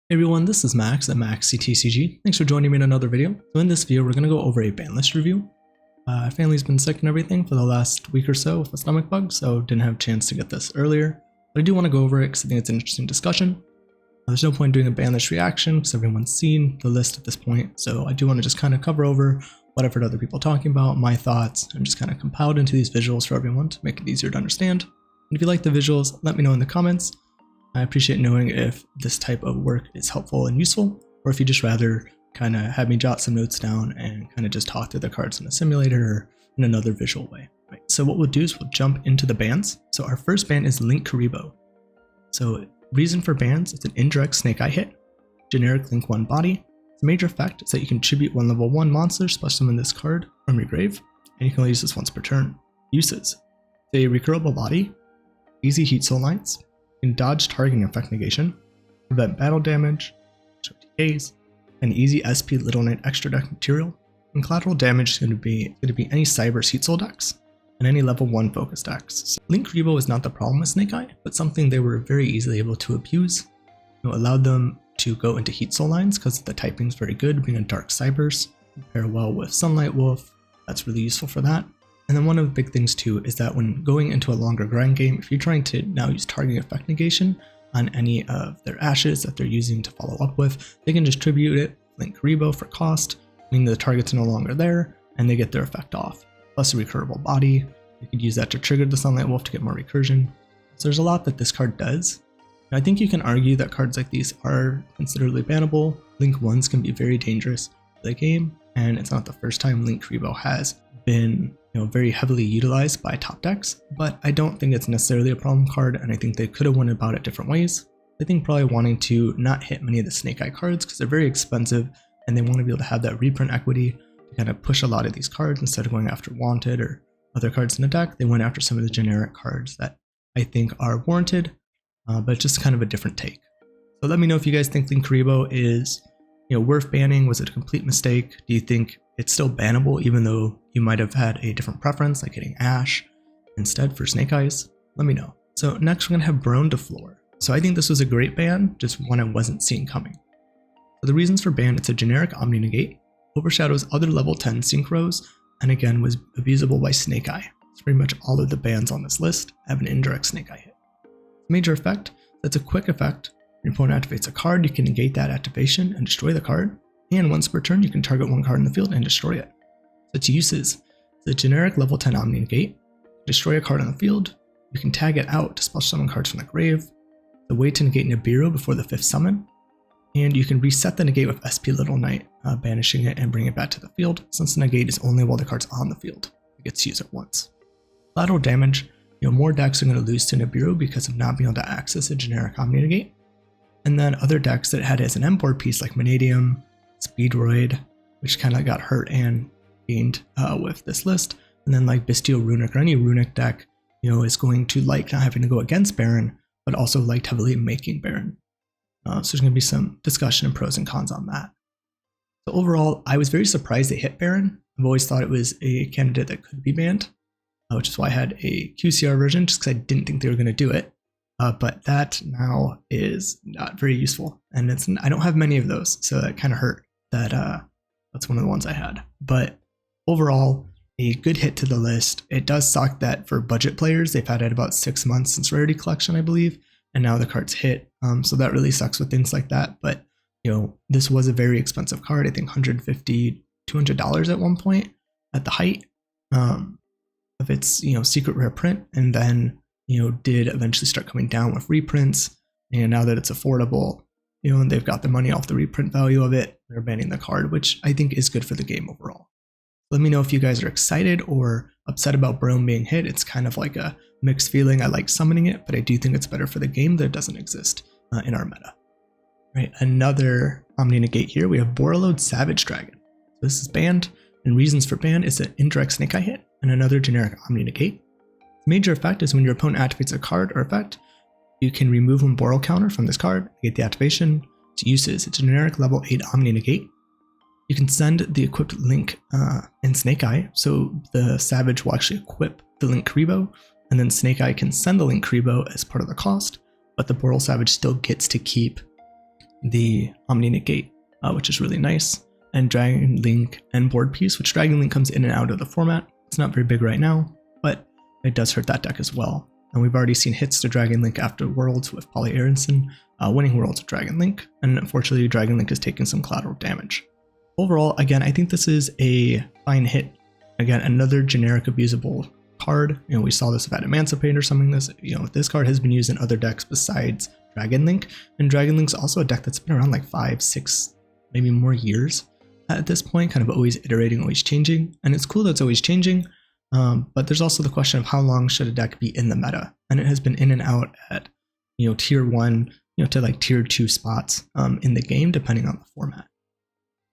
Hey everyone, this is Max at MaxCTCG. Thanks for joining me in another video. So in this video, we're going to go over a ban list review. Family's been sick and everything for the last week or so with a stomach bug, so didn't have a chance to get this earlier. But I do want to go over it because I think it's an interesting discussion. There's no point doing a ban list reaction because everyone's seen the list at this point, so I do want to just kind of cover over what I've heard other people talking about, my thoughts, and just kind of compiled into these visuals for everyone to make it easier to understand. And if you like the visuals, let me know in the comments. I appreciate knowing if this type of work is helpful and useful, or if you just rather kind of have me jot some notes down and kind of just talk through the cards in a simulator or in another visual way. Right, so what we'll do is we'll jump into the bans. So our first ban is Linkuriboh. So reason for bans, it's an indirect snake eye hit, generic link 1 body. Its major effect is that you can tribute one level 1 monster, splash summon this card from your grave, and you can only use this once per turn. Uses: it's a recurable body, easy heat soul lines, can dodge targeting effect negation, prevent battle damage, show decays, and easy SP Little Knight extra deck material. And collateral damage is going to be any Cyber's Heat Soul decks and any level 1 focus decks. So Linkuriboh is not the problem with Snake Eye, but something they were very easily able to abuse. Allowed them to go into Heat Soul lines because the typing is very good, being a Dark Cybers, pair well with Sunlight Wolf. That's really useful for that. And then one of the big things too is that when going into a longer grind game, if you're trying to now use targeting effect negation on any of their ashes that they're using to follow up with, they can just tribute it, Linkuriboh for cost, meaning the target's no longer there, and they get their effect off. Plus a recurable body, you could use that to trigger the Sunlight Wolf to get more recursion. So there's a lot that this card does. And I think you can argue that cards like these are considerably bannable. Link 1s can be very dangerous for the game, and it's not the first time Linkuriboh has been very heavily utilized by top decks, but I don't think it's necessarily a problem card, and I think they could have went about it different ways. I think probably wanting to not hit many of the Snake Eye cards because they're very expensive, and they want to be able to have that reprint equity to kind of push a lot of these cards instead of going after Wanted or other cards in the deck. They went after some of the generic cards that I think are warranted, but just kind of a different take. So let me know if you guys think Linkuriboh is worth banning. Was it a complete mistake? Do you think it's still bannable even though you might have had a different preference, like hitting Ash instead for Snake Eyes? Let me know. So next we're going to have Baronne de Fleur. So I think this was a great ban, just one I wasn't seeing coming. So the reasons for ban, it's a generic Omni Negate, overshadows other level 10 synchros, and again was abusable by Snake Eye. So pretty much all of the bans on this list have an indirect Snake Eye hit. Major effect, that's a quick effect. When your opponent activates a card, you can negate that activation and destroy the card. And once per turn, you can target one card in the field and destroy it. So its uses: the generic level 10 Omni Negate, destroy a card on the field, you can tag it out to splash summon cards from the grave, the way to negate Nibiru before the 5th summon, and you can reset the negate with SP Little Knight, banishing it and bring it back to the field, since the negate is only while the card's on the field. It gets used at once. Collateral damage, more decks are going to lose to Nibiru because of not being able to access a generic Omni Negate, and then other decks that had it as an M board piece like Vanadium, Speedroid, which kind of got hurt and gained with this list, and then like Bestial Runic or any Runic deck, is going to like not having to go against Baron, but also liked heavily making Baron. So there's going to be some discussion and pros and cons on that. So overall, I was very surprised they hit Baron. I've always thought it was a candidate that could be banned, which is why I had a QCR version, just because I didn't think they were going to do it. But that now is not very useful, and I don't have many of those, so that kind of hurt. That's one of the ones I had. But overall, a good hit to the list. It does suck that for budget players, they've had it about 6 months since Rarity Collection, I believe, and now the card's hit. So that really sucks with things like that. But this was a very expensive card. I think $150, $200 at one point at the height of its secret rare print, and then did eventually start coming down with reprints. And now that it's affordable, and they've got the money off the reprint value of it, they're banning the card, which I think is good for the game overall. Let me know if you guys are excited or upset about Baronne being hit. It's kind of like a mixed feeling. I like summoning it, but I do think it's better for the game that it doesn't exist in our meta. Right, another Omni Negate here. We have Borreload Savage Dragon. So this is banned, and reasons for ban is an indirect Snake Eye hit and another generic Omni Negate. Major effect is when your opponent activates a card or effect, you can remove one Borrel counter from this card, negate the activation. Its uses: it's a generic level 8 Omni Negate. You can send the equipped link in Snake Eye, so the Savage will actually equip the Linkuriboh, and then Snake Eye can send the Linkuriboh as part of the cost, but the Borrel Savage still gets to keep the Omni Negate, which is really nice, and Dragon Link and Board Piece, which Dragon Link comes in and out of the format. It's not very big right now, but it does hurt that deck as well. And we've already seen hits to Dragon Link after Worlds with Polly Aronson winning Worlds with Dragon Link, and unfortunately Dragon Link is taking some collateral damage. Overall, again, I think this is a fine hit. Again, another generic abusable card. We saw this with Emancipate or something. This card has been used in other decks besides Dragon Link, and Dragon Link's also a deck that's been around like 5, 6, maybe more years at this point, kind of always iterating, always changing. And it's cool that it's always changing, but there's also the question of how long should a deck be in the meta, and it has been in and out at tier 1 to like tier 2 spots in the game depending on the format.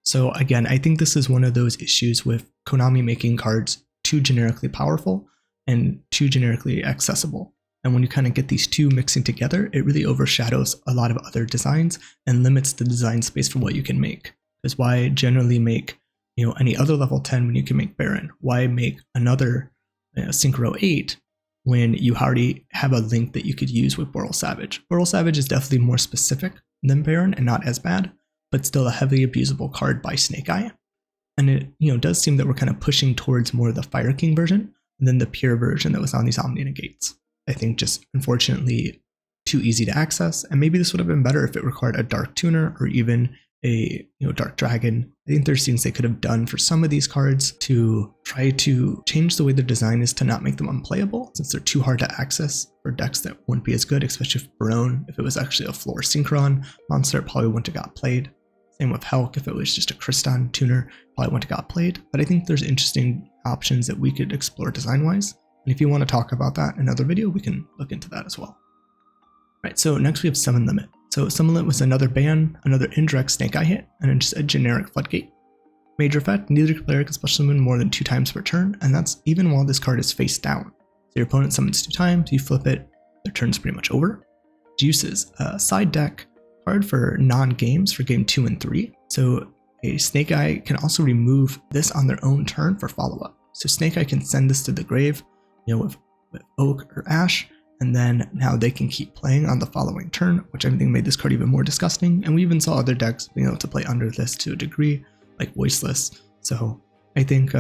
So again, I think this is one of those issues with Konami making cards too generically powerful and too generically accessible. And when you kind of get these two mixing together, it really overshadows a lot of other designs and limits the design space for what you can make. Because why generally make any other level 10 when you can make Baron? Why make another Synchro 8 when you already have a link that you could use with Boral Savage? Boral Savage is definitely more specific than Baron and not as bad, but still a heavily abusable card by Snake Eye. And it does seem that we're kind of pushing towards more of the Fire King version than the pure version that was on these Omni Negates. I think just unfortunately too easy to access, and maybe this would have been better if it required a Dark Tuner or even a Dark Dragon. I think there's things they could have done for some of these cards to try to change the way their design is to not make them unplayable, since they're too hard to access for decks that wouldn't be as good, especially for Baronne. If it was actually a floor Synchron monster, it probably wouldn't have got played. Same with Helk, if it was just a Kristan tuner, probably wouldn't have got played. But I think there's interesting options that we could explore design-wise. And if you want to talk about that in another video, we can look into that as well. Right, so next we have Summon Limit. So Summon Limit was another ban, another indirect Snake Eye hit, and just a generic Floodgate. Major effect, neither player can special summon more than 2 times per turn, and that's even while this card is face down. So your opponent summons 2 times, you flip it, their turn's pretty much over. Juices, a side deck card for non-games for game 2 and 3. So a Snake Eye can also remove this on their own turn for follow-up. So Snake Eye can send this to the grave, with Oak or Ash, and then now they can keep playing on the following turn, which I think made this card even more disgusting. And we even saw other decks being able to play under this to a degree, like Voiceless. So I think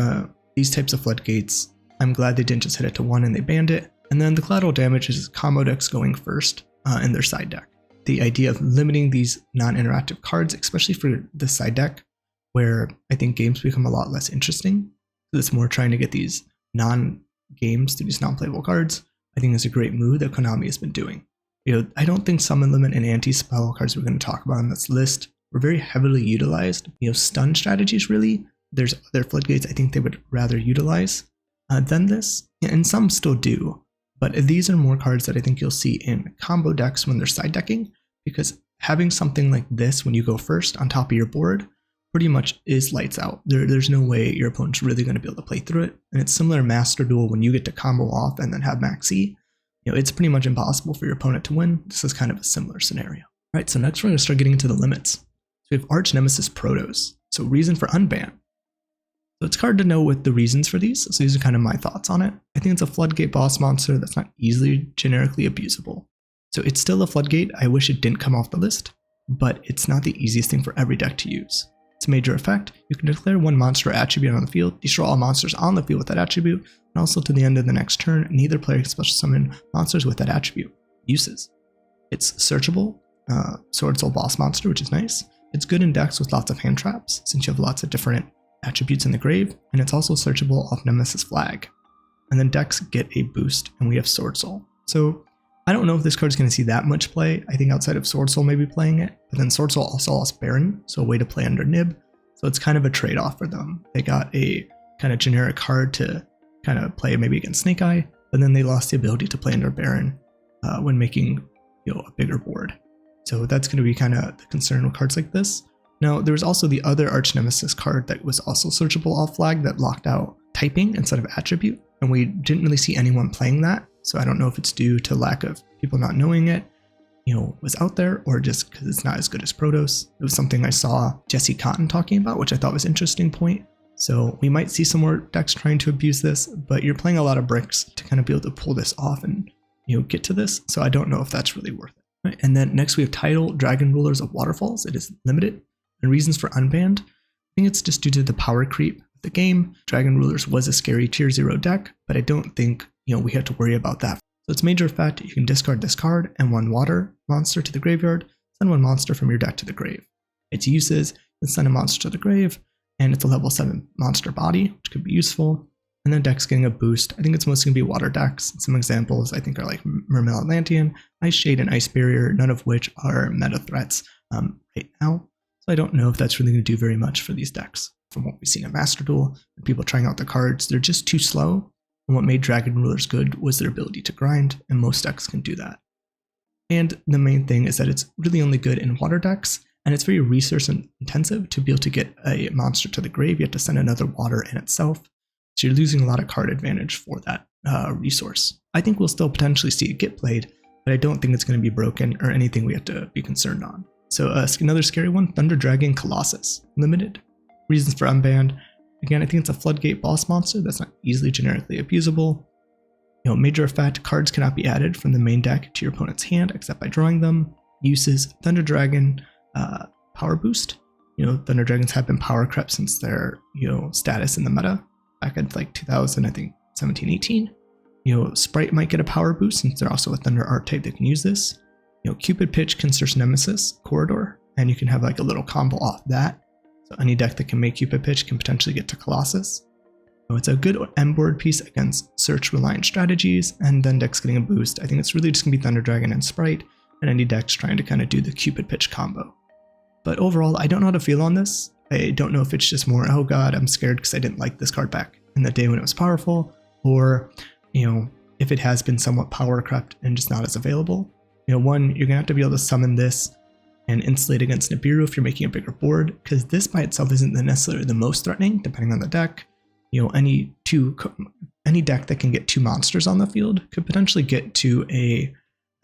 these types of floodgates, I'm glad they didn't just hit it to 1 and they banned it. And then the collateral damage is combo decks going first in their side deck. The idea of limiting these non-interactive cards, especially for the side deck, where I think games become a lot less interesting. So it's more trying to get these non-games to these non-playable cards. I think is a great move that Konami has been doing. I don't think Summon Limit and anti-spell cards we're going to talk about on this list were very heavily utilized. Stun strategies really. There's other floodgates I think they would rather utilize than this, and some still do. But these are more cards that I think you'll see in combo decks when they're side decking, because having something like this when you go first on top of your board pretty much is lights out. There's no way your opponent's really going to be able to play through it. And it's similar to Master Duel when you get to combo off and then have Max E. It's pretty much impossible for your opponent to win. This is kind of a similar scenario. All right, so next we're going to start getting into the limits. So we have Archnemeses Protos. So reason for unban. So it's hard to know what the reasons for these. So these are kind of my thoughts on it. I think it's a floodgate boss monster that's not easily generically abusable. So it's still a floodgate. I wish it didn't come off the list, but it's not the easiest thing for every deck to use. It's a major effect. You can declare 1 monster attribute on the field, destroy all monsters on the field with that attribute, and also to the end of the next turn, neither player can special summon monsters with that attribute. Uses. It's searchable, Sword Soul boss monster, which is nice. It's good in decks with lots of hand traps, since you have lots of different attributes in the grave, and it's also searchable off Nemesis Flag. And then decks get a boost, and we have Sword Soul. So I don't know if this card is going to see that much play. I think outside of Sword Soul maybe playing it, but then Sword Soul also lost Baron, so a way to play under Nib. So it's kind of a trade-off for them. They got a kind of generic card to kind of play maybe against Snake Eye, but then they lost the ability to play under Baron when making a bigger board. So that's going to be kind of the concern with cards like this. Now, there was also the other Archnemesis card that was also searchable off flag that locked out typing instead of attribute, and we didn't really see anyone playing that. So I don't know if it's due to lack of people not knowing it, was out there, or just because it's not as good as Protos. It was something I saw Jesse Cotton talking about, which I thought was an interesting point. So we might see some more decks trying to abuse this, but you're playing a lot of bricks to kind of be able to pull this off and get to this. So I don't know if that's really worth it. Right, and then next we have Tidal, Dragon Rulers of Waterfalls. It is limited. And reasons for unbanned, I think it's just due to the power creep of the game. Dragon Rulers was a scary tier 0 deck, but I don't think we have to worry about that. So its major effect, you can discard this card and one water monster to the graveyard, send one monster from your deck to the grave. Its uses, it's send a monster to the grave, and it's a level 7 monster body, which could be useful. And then decks getting a boost. I think it's mostly going to be water decks. Some examples I think are like Mermail Atlantean, Ice Shade, and Ice Barrier, none of which are meta threats right now. So I don't know if that's really going to do very much for these decks. From what we've seen in Master Duel, and people trying out the cards, they're just too slow. And what made Dragon Rulers good was their ability to grind, and most decks can do that. And the main thing is that it's really only good in water decks, and it's very resource intensive to be able to get a monster to the grave. You have to send another water in itself. So you're losing a lot of card advantage for that resource. I think we'll still potentially see it get played, but I don't think it's going to be broken or anything we have to be concerned on. So another scary one, Thunder Dragon Colossus, limited. Reasons for unbanned. Again, I think it's a floodgate boss monster that's not easily generically abusable. Major effect, cards cannot be added from the main deck to your opponent's hand except by drawing them. Uses, Thunder Dragon power boost. Thunder Dragons have been power crept since their status in the meta back in like 2000, I think 17, 18. Sprite might get a power boost since they're also a Thunder archetype that can use this. Cupid Pitch can search Nemesis Corridor, and you can have like a little combo off that. So any deck that can make Cupid Pitch can potentially get to Colossus. It's a good M board piece against search reliant strategies, and then decks getting a boost. I think it's really just gonna be Thunder Dragon and Sprite, and any decks trying to kind of do the Cupid Pitch combo. But overall, I don't know how to feel on this. I don't know if it's just more, oh god, I'm scared because I didn't like this card back in the day when it was powerful, or if it has been somewhat power crept and just not as available. One, you're gonna have to be able to summon this and insulate against Nibiru if you're making a bigger board, because this by itself isn't necessarily the most threatening, depending on the deck. Any deck that can get 2 monsters on the field could potentially get to a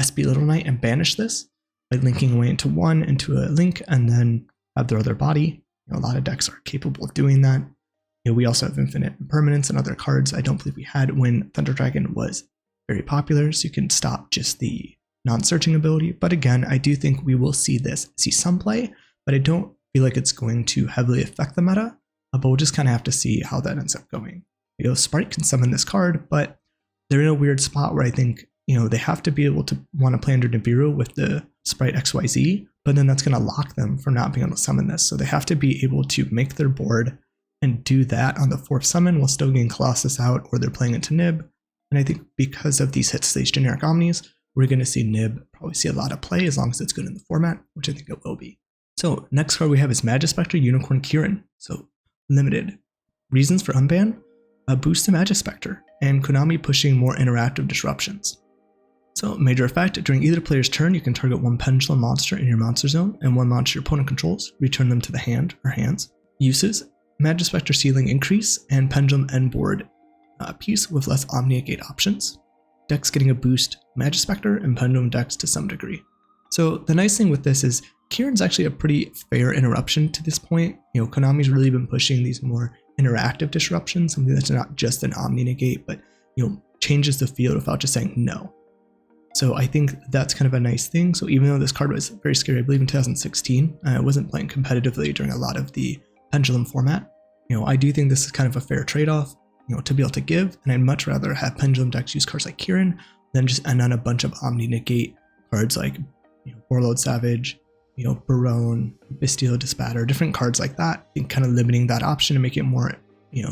SP Little Knight and banish this by linking away into one into a link and then have their other body. A lot of decks are capable of doing that. We also have Infinite Impermanence and other cards I don't believe we had when Thunder Dragon was very popular, so you can stop just the non-searching ability. But again, I do think we will see some play, but I don't feel like it's going to heavily affect the meta. But we'll just kind of have to see how that ends up going. Sprite can summon this card, but they're in a weird spot where I think they have to be able to want to play under Nibiru with the Sprite XYZ, but then that's going to lock them from not being able to summon this. So they have to be able to make their board and do that on the 4th summon while still getting Colossus out, or they're playing into Nib. And I think because of these hit stage generic Omnis, we're going to see Nib probably see a lot of play as long as it's good in the format, which I think it will be. So next card we have is Majespecter Unicorn Kirin. So limited. Reasons for unban? A boost to Majespecter, and Konami pushing more interactive disruptions. So major effect, during either player's turn, you can target 1 pendulum monster in your monster zone and 1 monster your opponent controls, return them to the hand or hands. Uses, Majespecter ceiling increase and pendulum end board piece with less Omni-Negate options. Decks getting a boost, Majespecter and pendulum decks to some degree. So the nice thing with this is Kirin's actually a pretty fair interruption to this point. Konami's really been pushing these more interactive disruptions, something that's not just an Omni-Negate, but changes the field without just saying no. So I think that's kind of a nice thing. So even though this card was very scary, I believe in 2016, I wasn't playing competitively during a lot of the pendulum format. I do think this is kind of a fair trade-off, to be able to give, and I'd much rather have pendulum decks use cards like Kirin than just end on a bunch of Omni-Negate cards like Borreload Savage, Baronne, Bestial Dispatter, different cards like that. I think kind of limiting that option and making it more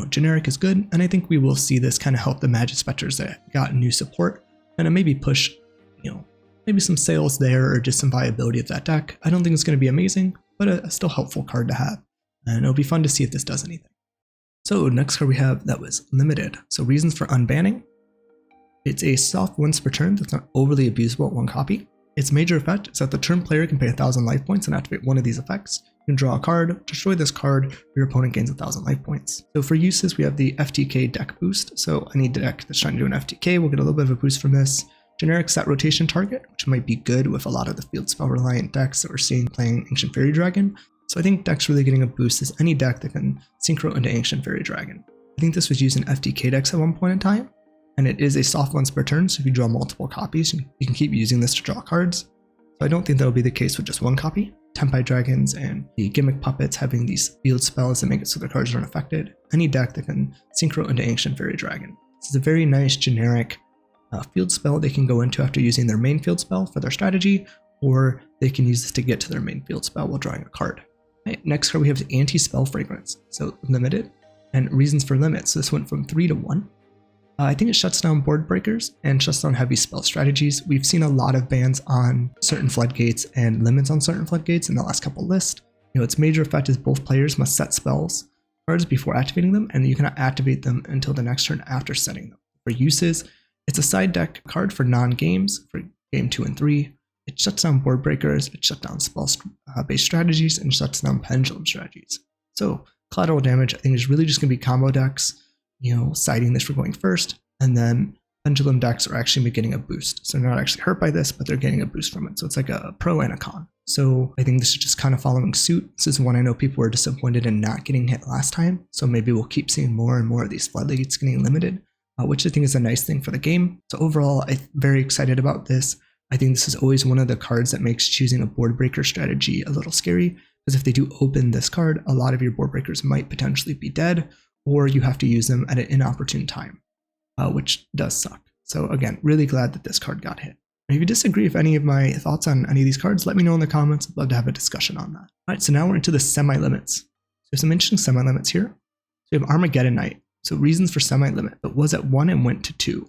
generic is good, and I think we will see this kind of help the Majespecters that got new support and maybe push maybe some sales there or just some viability of that deck. I don't think it's going to be amazing, but a still helpful card to have. And it'll be fun to see if this does anything. So next card we have that was limited. So reasons for unbanning. It's a soft once per turn that's not overly abusable at 1 copy. Its major effect is that the turn player can pay 1,000 life points and activate one of these effects. You can draw a card, destroy this card, your opponent gains 1,000 life points. So for uses, we have the FTK deck boost. So any deck that's trying to do an FTK will get a little bit of a boost from this. Generic set rotation target, which might be good with a lot of the field spell reliant decks that we're seeing playing Ancient Fairy Dragon. So I think decks really getting a boost is any deck that can synchro into Ancient Fairy Dragon. I think this was used in FTK decks at one point in time, and it is a soft once per turn, so if you draw multiple copies, you can keep using this to draw cards. So I don't think that'll be the case with just one copy. Tempi Dragons and the Gimmick Puppets having these field spells that make it so their cards aren't affected. Any deck that can synchro into Ancient Fairy Dragon. This is a very nice generic field spell they can go into after using their main field spell for their strategy, or they can use this to get to their main field spell while drawing a card. Right, next card we have the Anti-Spell Fragrance, so limited, and reasons for limit. So this went from 3 to 1. I think it shuts down board breakers and shuts down heavy spell strategies. We've seen a lot of bans on certain floodgates and limits on certain floodgates in the last couple lists. Its major effect is both players must set spells cards before activating them, and you cannot activate them until the next turn after setting them. For uses, it's a side deck card for non-games for game 2 and 3. It shuts down board breakers, it shuts down spell-based strategies, and shuts down pendulum strategies. So collateral damage, I think, is really just going to be combo decks, citing this for going first, and then pendulum decks are actually getting a boost. So they're not actually hurt by this, but they're getting a boost from it. So it's like a pro and a con. So I think this is just kind of following suit. This is one I know people were disappointed in not getting hit last time. So maybe we'll keep seeing more and more of these floodgates getting limited, which I think is a nice thing for the game. So overall, I'm very excited about this. I think this is always one of the cards that makes choosing a board breaker strategy a little scary, because if they do open this card, a lot of your board breakers might potentially be dead, or you have to use them at an inopportune time, which does suck. So again, really glad that this card got hit. And if you disagree with any of my thoughts on any of these cards, let me know in the comments. I'd love to have a discussion on that. All right, so now we're into the semi-limits. So there's some interesting semi-limits here. So we have Armageddon Knight. So reasons for semi-limit, but was at 1 and went to 2.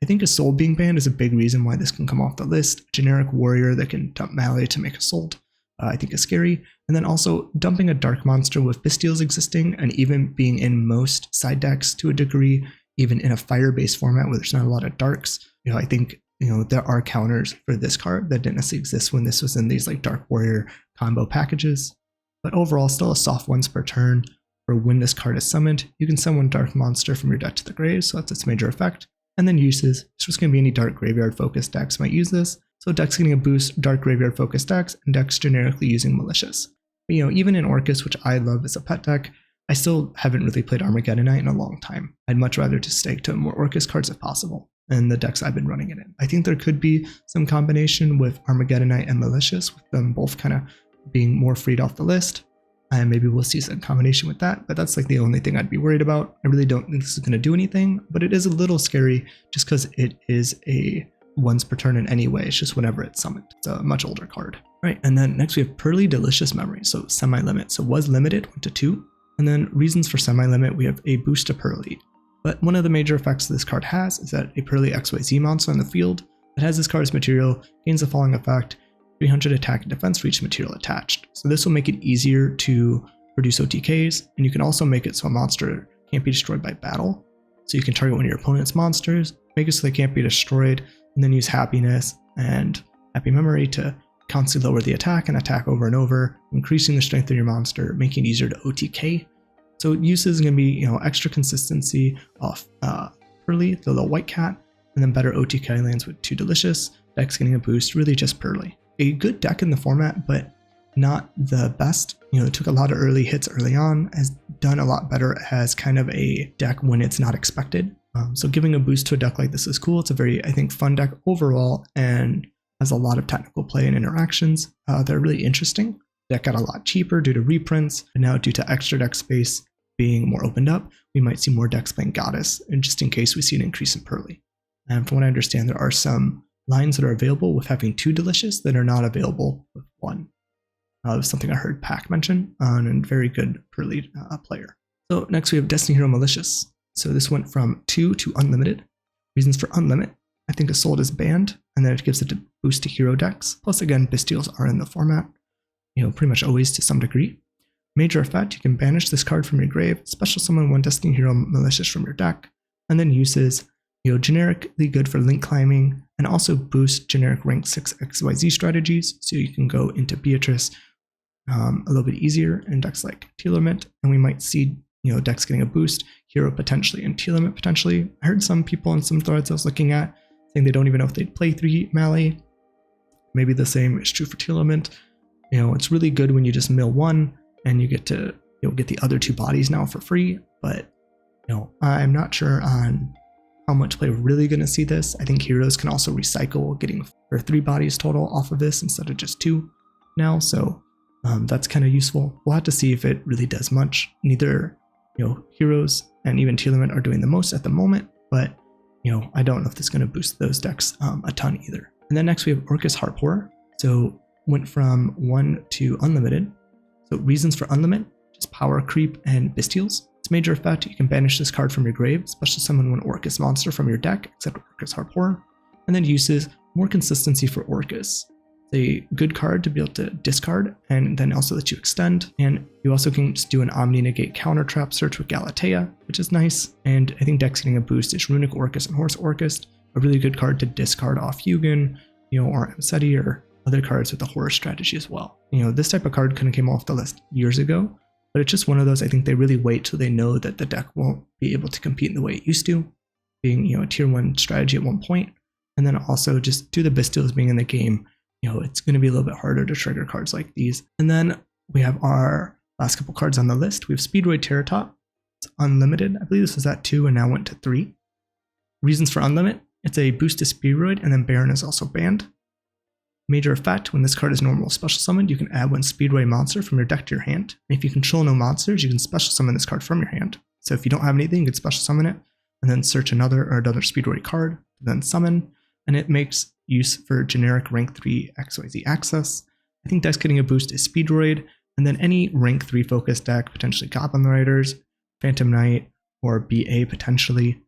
I think a Soul being banned is a big reason why this can come off the list. Generic warrior that can dump melee to make a Sold, I think is scary. And then also dumping a dark monster with Bestials existing and even being in most side decks to a degree, even in a fire-based format where there's not a lot of darks. I think there are counters for this card that didn't necessarily exist when this was in these like Dark Warrior combo packages. But overall, still a soft once per turn. For when this card is summoned, you can summon Dark Monster from your deck to the grave, so that's its major effect. And then uses, it's just going to be any Dark Graveyard focused decks might use this. So decks getting a boost, Dark Graveyard focused decks, and decks generically using Malicious. But, even in Orcust, which I love as a pet deck, I still haven't really played Armageddon Knight in a long time. I'd much rather just stay to more Orcust cards if possible, and the decks I've been running it in. I think there could be some combination with Armageddon Knight and Malicious, with them both kind of being more freed off the list. And maybe we'll see some combination with that, but that's like the only thing I'd be worried about. I really don't think this is going to do anything, but it is a little scary just because it is a once per turn in any way. It's just whenever it's summoned. It's a much older card. Right, and then next we have Purrely Delicious Memory, so semi-limit. So was limited, went to 2. And then reasons for semi-limit, we have a boost to Purrely. But one of the major effects this card has is that a Purrely XYZ monster on the field that has this card's material gains the following effect: 300 attack and defense for each material attached. So this will make it easier to produce OTKs, and you can also make it so a monster can't be destroyed by battle. So you can target one of your opponent's monsters, make it so they can't be destroyed, and then use Happiness and Happy Memory to constantly lower the attack and attack over and over, increasing the strength of your monster, making it easier to OTK. So uses is going to be extra consistency off Purrely, the little white cat, and then better OTK lands with 2 Delicious, decks getting a boost, really just Purrely. A good deck in the format, but not the best. It took a lot of early hits early on, has done a lot better as kind of a deck when it's not expected. So giving a boost to a deck like this is cool. It's a very, I think, fun deck overall and has a lot of technical play and interactions. They're really interesting. The deck got a lot cheaper due to reprints, and now due to extra deck space being more opened up, we might see more decks playing Goddess, and just in case we see an increase in Purrely. And from what I understand, there are some lines that are available with having 2 Delicious that are not available with 1. That was something I heard Pac mention on a very good Purrely player. So next we have Destiny Hero Malicious. So this went from 2 to unlimited. Reasons for unlimit: I think Assault is banned, and then it gives it a boost to hero decks. Plus again, Bestials are in the format, pretty much always to some degree. Major effect: you can banish this card from your grave, special summon 1 Destiny Hero Malicious from your deck, and then uses, generically good for link climbing, and also boost generic rank 6 XYZ strategies, so you can go into Beatrice a little bit easier in decks like Unlimit, and we might see decks getting a boost, hero potentially, and Unlimit potentially. I heard some people in some threads I was looking at saying they don't even know if they'd play 3 melee. Maybe the same is true for Unlimit. It's really good when you just mill 1 and you get to get the other 2 bodies now for free, but I'm not sure on how much play we're really going to see this. I think heroes can also recycle, getting 3 bodies total off of this instead of just 2 now, so that's kind of useful. We'll have to see if it really does much. Neither, heroes and even tier limit are doing the most at the moment, but I don't know if this is going to boost those decks a ton either. And then next we have Orcust Harp. So went from 1 to unlimited. So reasons for unlimit, just power creep and Bestials. Its major effect, you can banish this card from your grave, special summon one Orcust monster from your deck, except Orcust Harp. And then uses more consistency for Orcust. It's a good card to be able to discard and then also let you extend. And you also can just do an Omni Negate counter trap search with Galatea, which is nice. And I think decks getting a boost is Runic Orcust and Horse Orcust, a really good card to discard off Hugin, or Mseti or other cards with the horror strategy as well. This type of card kind of came off the list years ago, but it's just one of those, I think they really wait till they know that the deck won't be able to compete in the way it used to, being, a tier 1 strategy at one point. And then also just due to the Bestials being in the game, it's going to be a little bit harder to trigger cards like these. And then we have our last couple cards on the list. We have Speedroid Terrortop. It's unlimited. I believe this was at 2 and now went to 3. Reasons for unlimit. It's a boost to Speedroid, and then Baron is also banned. Major effect, when this card is normal special summoned, you can add 1 Speedroid monster from your deck to your hand. And if you control no monsters, you can special summon this card from your hand. So if you don't have anything, you can special summon it, and then search another Speedroid card, then summon, and it makes use for generic rank 3 XYZ access. I think decks getting a boost is Speedroid, and then any rank 3 focused deck, potentially Goblin Riders, Phantom Knight, or BA potentially.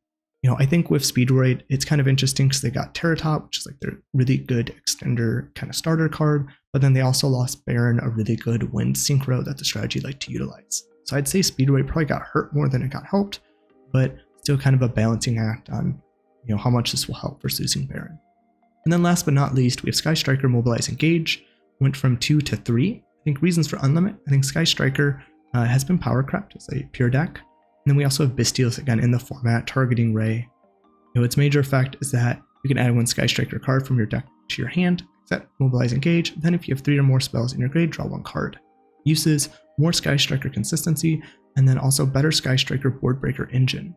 I think with Speedroid, it's kind of interesting because they got Terrortop, which is like their really good extender kind of starter card, but then they also lost Baron, a really good wind synchro that the strategy liked to utilize. So I'd say Speedroid probably got hurt more than it got helped, but still kind of a balancing act on how much this will help versus losing Baron. And then last but not least, we have Sky Striker Mobilize Engage, went from 2 to 3. I think reasons for unlimit, I think Sky Striker has been power crept as a pure deck. And then we also have Bestials again in the format, targeting Ray. Its major effect is that you can add 1 Sky Striker card from your deck to your hand, set Mobilize Engage, then if you have 3 or more spells in your grave, draw 1 card. Uses more Sky Striker consistency, and then also better Sky Striker Board Breaker Engine.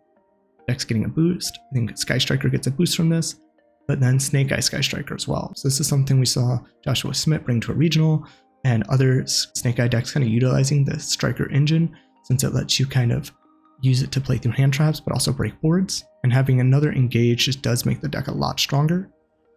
Deck's getting a boost. I think Sky Striker gets a boost from this, but then Snake Eye Sky Striker as well. So this is something we saw Joshua Smith bring to a regional, and other Snake Eye decks kind of utilizing the Striker engine, since it lets you kind of use it to play through hand traps, but also break boards. And having another engage just does make the deck a lot stronger.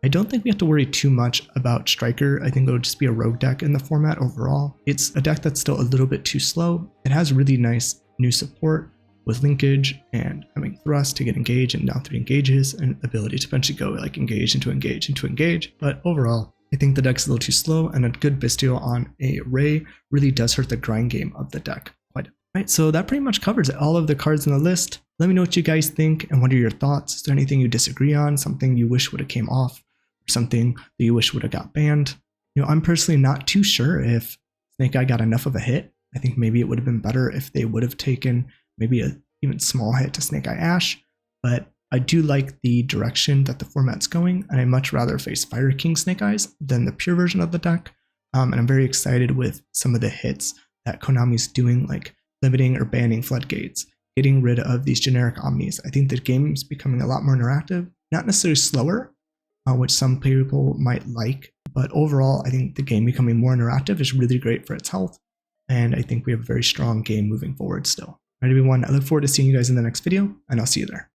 I don't think we have to worry too much about Striker. I think it'll just be a rogue deck in the format overall. It's a deck that's still a little bit too slow. It has really nice new support with linkage and having thrust to get engage and now 3 engages, and ability to eventually go like engage into engage into engage. But overall, I think the deck's a little too slow, and a good Bestial on a Ray really does hurt the grind game of the deck quite a bit. Right, so that pretty much covers it. All of the cards in the list. Let me know what you guys think and what are your thoughts. Is there anything you disagree on, something you wish would have came off, or something that you wish would have got banned? I'm personally not too sure if Snake Eye got enough of a hit. I think maybe it would have been better if they would have taken maybe a even small hit to Snake Eye Ash, but I do like the direction that the format's going, and I much rather face Fire King Snake Eyes than the pure version of the deck. And I'm very excited with some of the hits that Konami's doing, like limiting or banning floodgates, getting rid of these generic omnis. I think the game's becoming a lot more interactive, not necessarily slower, which some people might like, but overall, I think the game becoming more interactive is really great for its health, and I think we have a very strong game moving forward still. All right, everyone, I look forward to seeing you guys in the next video, and I'll see you there.